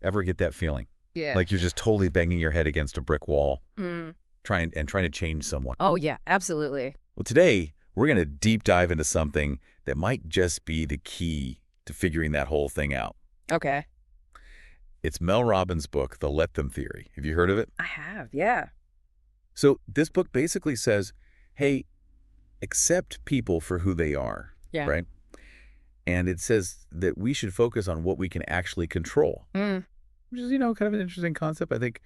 Ever get that feeling? Yeah. Like you're just totally banging your head against a brick wall, Mm. trying to change someone. Oh, yeah, absolutely. Well, today we're going to deep dive into something that might just be the key to figuring that whole thing out. Okay. It's Mel Robbins' book, The Let Them Theory. Have you heard of it? I have, yeah. So this book basically says, hey, accept people for who they are, Yeah. right? And it says that we should focus on what we can actually control, Mm. which is, kind of an interesting concept. I think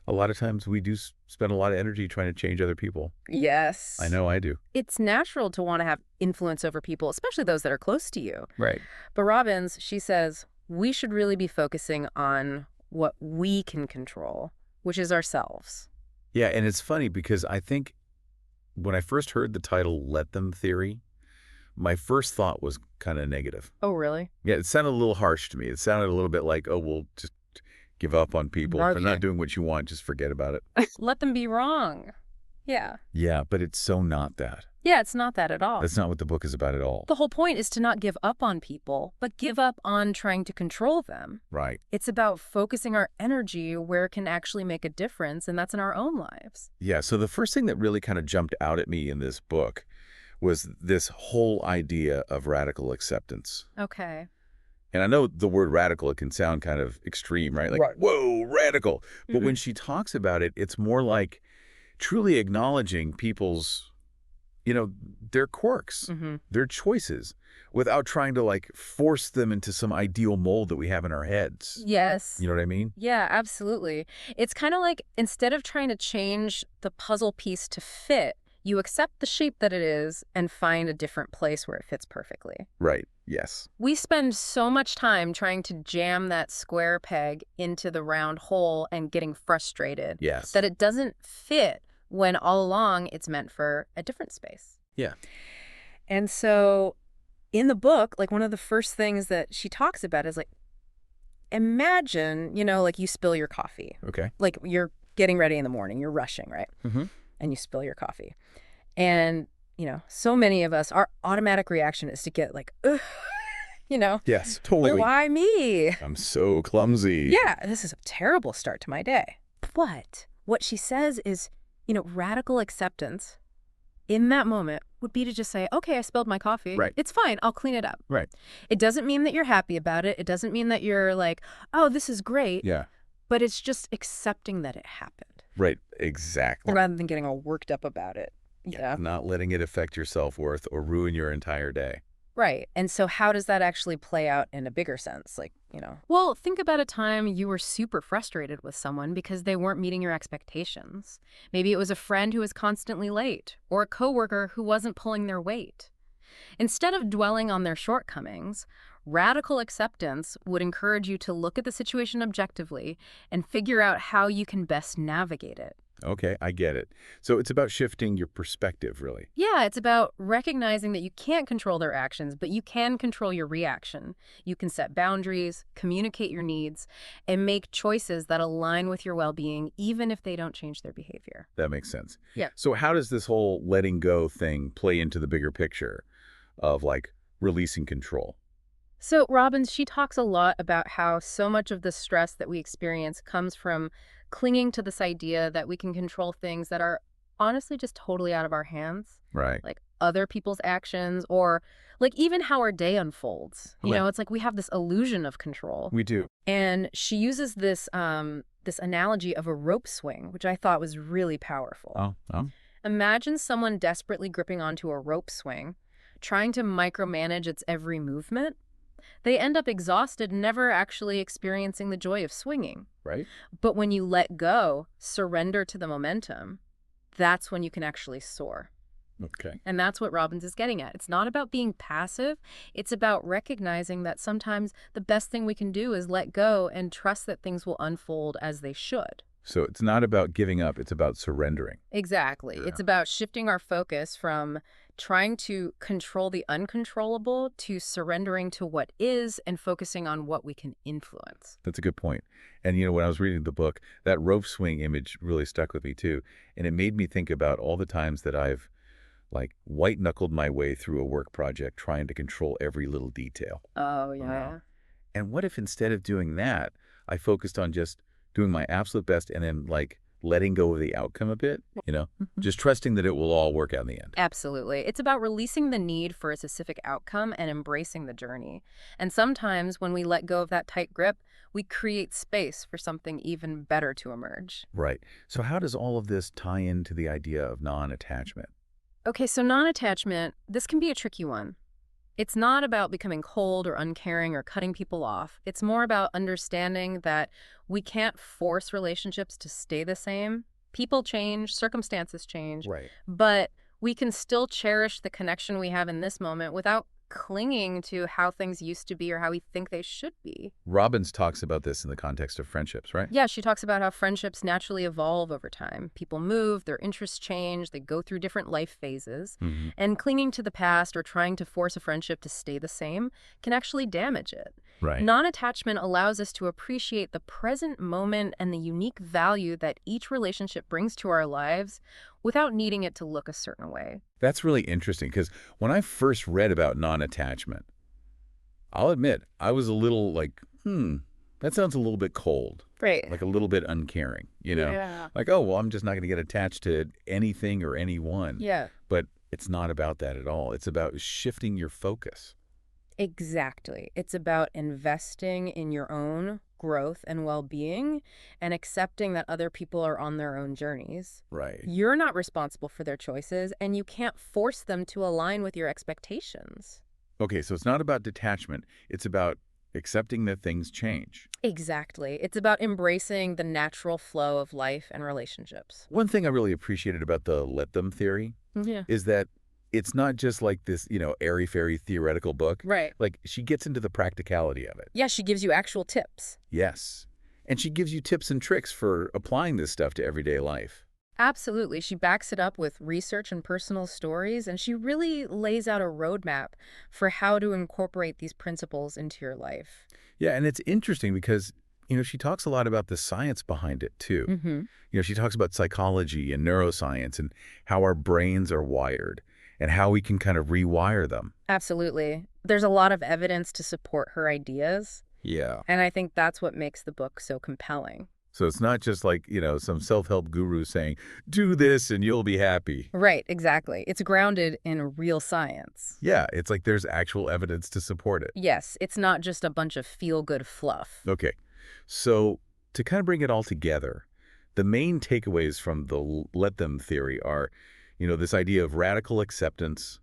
a lot of times we do spend a lot of energy trying to change other people. I Yes. know I do. It's natural to want to have influence over people, especially those that are close to you. Right. But Robbins, she says, we should really be focusing on what we can control, which is ourselves. Yeah, and it's funny because I think when I first heard the title Let Them Theory, my first thought was kind of negative. Oh, really? Yeah, it sounded a little harsh to me. It sounded a little bit like, oh, we'll just give up on people. If they're not doing what you want, just forget about it. Let them be wrong. Yeah. Yeah, but it's so not that. Yeah, it's not that at all. That's not what the book is about at all. The whole point is to not give up on people, but give up on trying to control them. Right. It's about focusing our energy where it can actually make a difference, and that's in our own lives. Yeah, so the first thing that really kind of jumped out at me in this book was this whole idea of radical acceptance. Okay. And I know the word radical, it can sound kind of extreme, right? Like, Right. whoa, radical. But when Mhm. she talks about it, it's more like truly acknowledging people's, their quirks, Mm-hmm. their choices, without trying to like force them into some ideal mold that we have in our heads. Yes. You know what I mean? Yeah, absolutely. It's kind of like instead of trying to change the puzzle piece to fit, you accept the shape that it is and find a different place where it fits perfectly. Right. Yes. We spend so much time trying to jam that square peg into the round hole and getting frustrated Yes. that it doesn't fit when all along it's meant for a different space. Yeah. And so in the book, like one of the first things that she talks about is like, imagine, like you spill your coffee. Okay. Like you're getting ready in the morning, you're rushing, right? Mm-hmm. And you spill your coffee. And, so many of us, our automatic reaction is to get like, ugh, Yes, totally. why me? I'm so clumsy. Yeah, this is a terrible start to my day. But what she says is, radical acceptance in that moment would be to just say, okay, I spilled my coffee. Right. It's fine. I'll clean it up. Right. It doesn't mean that you're happy about it. It doesn't mean that you're like, oh, this is great. Yeah. But it's just accepting that it happened Right. Exactly. rather than getting all worked up about it. Yeah. Not letting it affect your self-worth or ruin your entire day. Right. And so how does that actually play out in a bigger sense? Like, well, think about a time you were super frustrated with someone because they weren't meeting your expectations. Maybe it was a friend who was constantly late or a coworker who wasn't pulling their weight. Instead of dwelling on their shortcomings, radical acceptance would encourage you to look at the situation objectively and figure out how you can best navigate it. Okay, I get it. So it's about shifting your perspective, really. Yeah, it's about recognizing that you can't control their actions, but you can control your reaction. You can set boundaries, communicate your needs, and make choices that align with your well-being, even if they don't change their behavior. That makes sense. Yeah. So how does this whole letting go thing play into the bigger picture of like releasing control? So Robbins, she talks a lot about how so much of the stress that we experience comes from clinging to this idea that we can control things that are honestly just totally out of our hands, Right. like other people's actions or like even how our day unfolds. Right. It's like we have this illusion of control. We do. And she uses this analogy of a rope swing, which I thought was really powerful. Oh. Imagine someone desperately gripping onto a rope swing, trying to micromanage its every movement. They end up exhausted, never actually experiencing the joy of swinging. Right. But when you let go, surrender to the momentum, that's when you can actually soar. Okay. And that's what Robbins is getting at. It's not about being passive. It's about recognizing that sometimes the best thing we can do is let go and trust that things will unfold as they should. So it's not about giving up, it's about surrendering. Exactly. Yeah. It's about shifting our focus from trying to control the uncontrollable to surrendering to what is and focusing on what we can influence. That's a good point. And, when I was reading the book, that rope swing image really stuck with me too. And it made me think about all the times that I've like white-knuckled my way through a work project trying to control every little detail. Oh, yeah. And what if instead of doing that, I focused on just doing my absolute best and then like letting go of the outcome a bit, Mhm. just trusting that it will all work out in the end. Absolutely. It's about releasing the need for a specific outcome and embracing the journey. And sometimes when we let go of that tight grip, we create space for something even better to emerge. Right. So how does all of this tie into the idea of non-attachment? Okay, so non-attachment, this can be a tricky one. It's not about becoming cold or uncaring or cutting people off. It's more about understanding that we can't force relationships to stay the same. People change, circumstances change, Right. but we can still cherish the connection we have in this moment without clinging to how things used to be or how we think they should be. Robbins talks about this in the context of friendships, right? Yeah, she talks about how friendships naturally evolve over time. People move, their interests change, they go through different life phases. Hmm. And clinging to the past or trying to force a friendship to stay the same can actually damage it. Right. Non-attachment allows us to appreciate the present moment and the unique value that each relationship brings to our lives without needing it to look a certain way. That's really interesting because when I first read about non-attachment, I'll admit I was a little like, that sounds a little bit cold, Right. like a little bit uncaring, Yeah. Like, oh, well, I'm just not going to get attached to anything or anyone. Yeah. But it's not about that at all. It's about shifting your focus. Exactly. It's about investing in your own growth and well-being and accepting that other people are on their own journeys. Right. You're not responsible for their choices, and you can't force them to align with your expectations. Okay, so it's not about detachment. It's about accepting that things change. Exactly. It's about embracing the natural flow of life and relationships. One thing I really appreciated about the let them theory Yeah. is that it's not just like this, airy-fairy theoretical book. Right. Like, she gets into the practicality of it. Yeah, she gives you actual tips. Yes. And she gives you tips and tricks for applying this stuff to everyday life. Absolutely. She backs it up with research and personal stories, and she really lays out a roadmap for how to incorporate these principles into your life. Yeah, and it's interesting because, she talks a lot about the science behind it, too. Mm-hmm. She talks about psychology and neuroscience and how our brains are wired and how we can kind of rewire them. Absolutely. There's a lot of evidence to support her ideas, Yeah. and I think that's what makes the book so compelling. So it's not just like, some self-help guru saying, do this and you'll be happy. Right, exactly. It's grounded in real science. Yeah, it's like there's actual evidence to support it. Yes, it's not just a bunch of feel-good fluff. Okay, so to kind of bring it all together, the main takeaways from the let them theory are, this idea of radical acceptance,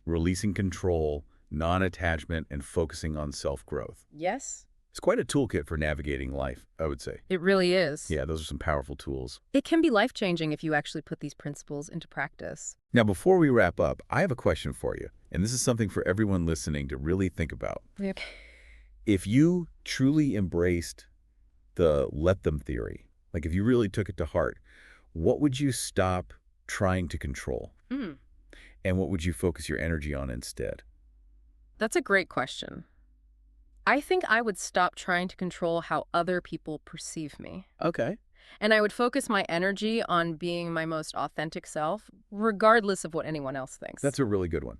releasing control, non-attachment, and focusing on self-growth. Yes, It's quite a toolkit for navigating life, I would say. it really is. Yeah, those are some powerful tools. It can be life-changing if you actually put these principles into practice. Now, before we wrap up, I have a question for you, and this is something for everyone listening to really think about. Okay. If you truly embraced the let them theory, like if you really took it to heart, what would you stop trying to control? Mm, And what would you focus your energy on instead? that's a great question. I think I would stop trying to control how other people perceive me. Okay. And I would focus my energy on being my most authentic self, regardless of what anyone else thinks. That's a really good one.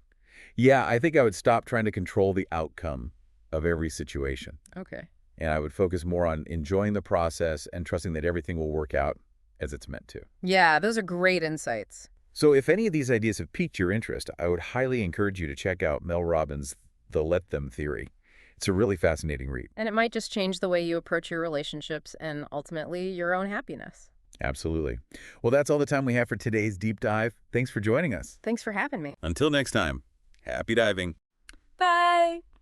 Yeah, I think I would stop trying to control the outcome of every situation. Okay. And I would focus more on enjoying the process and trusting that everything will work out as it's meant to. Yeah, those are great insights. So if any of these ideas have piqued your interest, I would highly encourage you to check out Mel Robbins' The Let Them Theory. It's a really fascinating read. And it might just change the way you approach your relationships and ultimately your own happiness. Absolutely. Well, that's all the time we have for today's deep dive. Thanks for joining us. Thanks for having me. Until next time, happy diving. Bye.